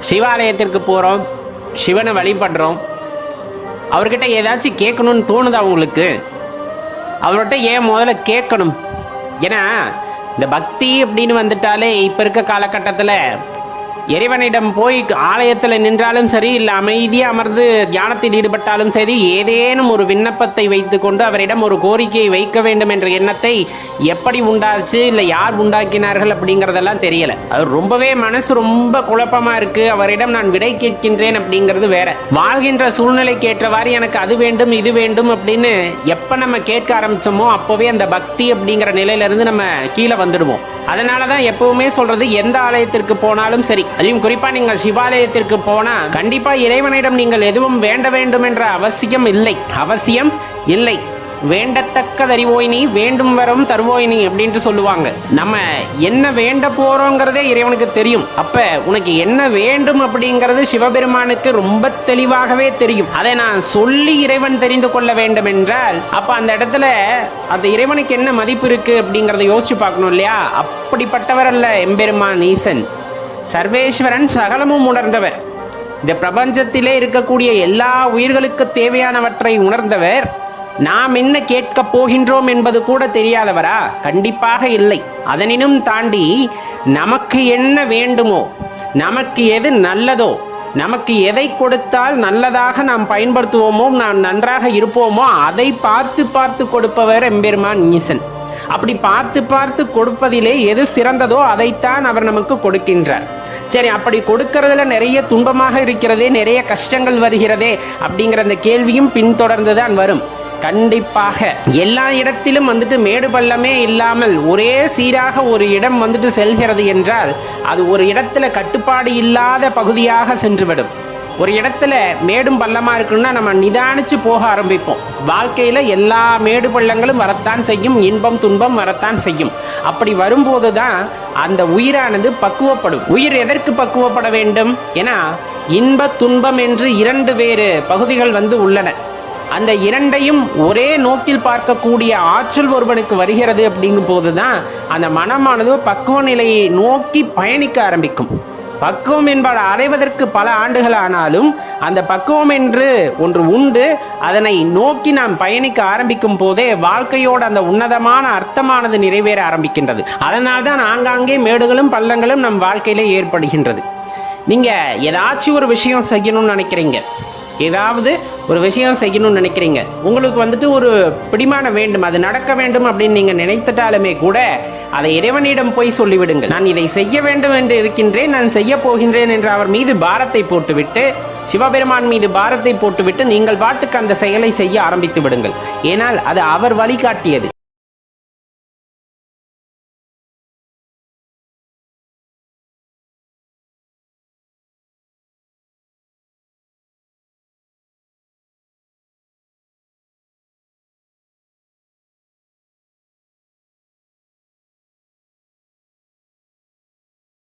சிவாலயத்திற்கு போகிறோம், சிவனை வழிபடுறோம். அவர்கிட்ட ஏதாச்சும் கேட்கணும்னு தோணுதா உங்களுக்கு? அவர்கிட்ட ஏன் முதல்ல கேட்கணும்? ஏன்னா இந்த பக்தி அப்படின்னு வந்துட்டாலே இப்போ இருக்க காலகட்டத்தில் இறைவனிடம் போய் ஆலயத்தில் நின்றாலும் சரி, இல்லை அமைதியாக அமர்ந்து தியானத்தில் ஈடுபட்டாலும் சரி, ஏதேனும் ஒரு விண்ணப்பத்தை வைத்து கொண்டு அவரிடம் ஒரு கோரிக்கையை வைக்க வேண்டும் என்ற எண்ணத்தை எப்படி உண்டாச்சு, இல்லை யார் உண்டாக்கினார்கள் அப்படிங்கிறதெல்லாம் தெரியலை. அது ரொம்பவே மனசு ரொம்ப குழப்பமாக இருக்குது. அவரிடம் நான் விடை கேட்கின்றேன் அப்படிங்கிறது வேற. வாழ்கின்ற சூழ்நிலைக்கு ஏற்றவாறு எனக்கு அது வேண்டும் இது வேண்டும் அப்படின்னு எப்போ நம்ம கேட்க ஆரம்பித்தோமோ அப்போவே அந்த பக்தி அப்படிங்கிற நிலையிலிருந்து நம்ம கீழே வந்துடுவோம். அதனால தான் எப்பவுமே சொல்றது, எந்த ஆலயத்திற்கு போனாலும் சரி, அதுவும் குறிப்பா நீங்கள் சிவாலயத்திற்கு போனா கண்டிப்பா இறைவனிடம் நீங்கள் எதுவும் வேண்ட வேண்டும் என்ற அவசியம் இல்லை. வேண்டத்தக்கதறிவோய் நீ, வேண்டும் வரும் தருவோய் நீ அப்படின்ட்டு சொல்லுவாங்க. நம்ம என்ன வேண்ட போறோங்கிறதே இறைவனுக்கு தெரியும். அப்ப உனக்கு என்ன வேண்டும் அப்படிங்கிறது சிவபெருமானுக்கு ரொம்ப தெளிவாகவே தெரியும். அதை நான் சொல்லி இறைவன் தெரிந்து கொள்ள வேண்டும் என்றால் அப்ப அந்த இடத்துல அந்த இறைவனுக்கு என்ன மதிப்பு இருக்கு அப்படிங்கிறத யோசிச்சு பார்க்கணும் இல்லையா? அப்படிப்பட்டவர் அல்ல எம்பெருமான் ஈசன். சர்வேஸ்வரன், சகலமும் உணர்ந்தவர். இந்த பிரபஞ்சத்திலே இருக்கக்கூடிய எல்லா உயிர்களுக்கு தேவையானவற்றை உணர்ந்தவர். நாம் என்ன கேட்கப் போகின்றோம் என்பது கூட தெரியாதவரா? கண்டிப்பாக இல்லை. அதனினும் தாண்டி நமக்கு என்ன வேண்டுமோ, நமக்கு எது நல்லதோ, நமக்கு எதை கொடுத்தால் நல்லதாக நாம் பயன்படுத்துவோமோ, நாம் நன்றாக இருப்போமோ அதை பார்த்து கொடுப்பவர் எம்பெருமான் ஈசன். அப்படி பார்த்து கொடுப்பதிலே எது சிறந்ததோ அதைத்தான் அவர் நமக்கு கொடுக்கின்றார். சரி, அப்படி கொடுக்கறதுல நிறைய துன்பமாக இருக்கிறதே, நிறைய கஷ்டங்கள் வருகிறதே அப்படிங்கிற அந்த கேள்வியும் பின்தொடர்ந்து தான் வரும். கண்டிப்பாக எல்லா இடத்திலும் மேடு பள்ளமே இல்லாமல் ஒரே சீராக ஒரு இடம் செல்கிறது என்றால் அது ஒரு இடத்துல கட்டுப்பாடு இல்லாத பகுதியாக சென்றுவிடும். ஒரு இடத்துல மேடும் பள்ளமா இருக்குன்னா நம்ம நிதானிச்சு போக ஆரம்பிப்போம். வாழ்க்கையில எல்லா மேடு பள்ளங்களும் வரத்தான் செய்யும், இன்பம் துன்பம் வரத்தான் செய்யும். அப்படி வரும்போது தான் அந்த உயிரானது பக்குவப்படும். உயிர் எதற்கு பக்குவப்பட வேண்டும்? ஏன்னா இன்ப துன்பம் என்று இரண்டு வேறு பகுதிகள் உள்ளன. அந்த இரண்டையும் ஒரே நோக்கில் பார்க்கக்கூடிய ஆற்றல் ஒருவனுக்கு வருகிறது அப்படிங்கும் போதுதான் அந்த மனமானது பக்குவ நிலையை நோக்கி பயணிக்க ஆரம்பிக்கும். பக்குவம் என்பதை அடைவதற்கு பல ஆண்டுகள் ஆனாலும் அந்த பக்குவம் என்று ஒன்று உண்டு. அதனை நோக்கி நாம் பயணிக்க ஆரம்பிக்கும் போதே வாழ்க்கையோட அந்த உன்னதமான அர்த்தமானது நிறைவேற ஆரம்பிக்கின்றது. அதனால்தான் ஆங்காங்கே மேடுகளும் பள்ளங்களும் நம் வாழ்க்கையிலே ஏற்படுகின்றது. நீங்க ஏதாச்சும் ஒரு விஷயம் செய்யணும்னு நினைக்கிறீங்க, ஏதாவது ஒரு விஷயம் செய்யணும்னு நினைக்கிறீங்க, உங்களுக்கு ஒரு பிடிமானம் வேண்டும், அது நடக்க வேண்டும் அப்படின்னு நீங்கள் நினைத்துட்டாலுமே கூட அதை இறைவனிடம் போய் சொல்லிவிடுங்கள். நான் இதை செய்ய வேண்டும் என்று இருக்கின்றேன், நான் செய்ய போகின்றேன் என்று அவர் மீது பாரத்தை போட்டுவிட்டு, சிவபெருமான் மீது பாரத்தை போட்டுவிட்டு நீங்கள் பாட்டுக்கு அந்த செயலை செய்ய ஆரம்பித்து விடுங்கள். ஏனால் அது அவர் வழிகாட்டியது.